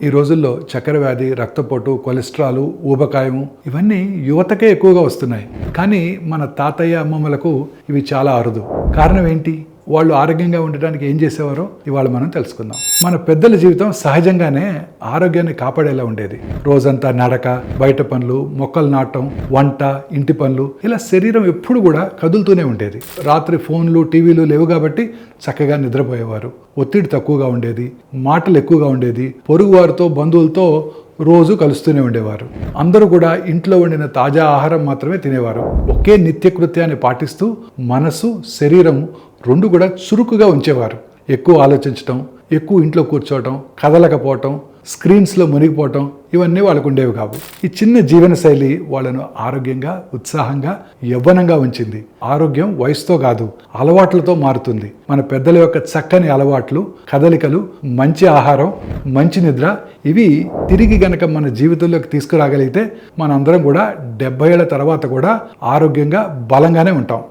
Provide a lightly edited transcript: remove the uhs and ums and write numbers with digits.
ఈ రోజుల్లో చక్కెర వ్యాధి, రక్తపోటు, కొలెస్ట్రాల్, ఊబకాయం ఇవన్నీ యువతకే ఎక్కువగా వస్తున్నాయి. కానీ మన తాతయ్య అమ్మమ్మలకు ఇవి చాలా అరుదు. కారణం ఏంటి? వాళ్ళు ఆరోగ్యంగా ఉండడానికి ఏం చేసేవారో ఇవాళ మనం తెలుసుకుందాం. మన పెద్దల జీవితం సహజంగానే ఆరోగ్యాన్ని కాపాడేలా ఉండేది. రోజంతా నడక, బయట పనులు, మొక్కలు నాటడం, వంట, ఇంటి పనులు, ఇలా శరీరం ఎప్పుడు కూడా కదులుతూనే ఉండేది. రాత్రి ఫోన్లు, టీవీలు లేవు కాబట్టి చక్కగా నిద్రపోయేవారు. ఒత్తిడి తక్కువగా ఉండేది, మాటలు ఎక్కువగా ఉండేది, పొరుగు వారితో, బంధువులతో రోజు కలుస్తూనే ఉండేవారు. అందరూ కూడా ఇంట్లో వండిన తాజా ఆహారం మాత్రమే తినేవారు. ఒకే నిత్యకృత్యాన్ని పాటిస్తూ మనసు, శరీరం రెండు కూడా చురుకుగా ఉంచేవారు. ఎక్కువ ఆలోచించటం, ఎక్కువ ఇంట్లో కూర్చోవటం, కదలకపోవటం, స్క్రీన్స్లో మునిగిపోవటం ఇవన్నీ వాళ్ళకు ఉండేవి కావు. ఈ చిన్న జీవన శైలి వాళ్ళను ఆరోగ్యంగా, ఉత్సాహంగా, యవ్వనంగా ఉంచింది. ఆరోగ్యం వయసుతో కాదు, అలవాట్లతో మారుతుంది. మన పెద్దల యొక్క చక్కని అలవాట్లు, కదలికలు, మంచి ఆహారం, మంచి నిద్ర ఇవి తిరిగి గనక మన జీవితంలోకి తీసుకురాగలిగితే మనందరం కూడా 70 ఏళ్ల తర్వాత కూడా ఆరోగ్యంగా, బలంగానే ఉంటాం.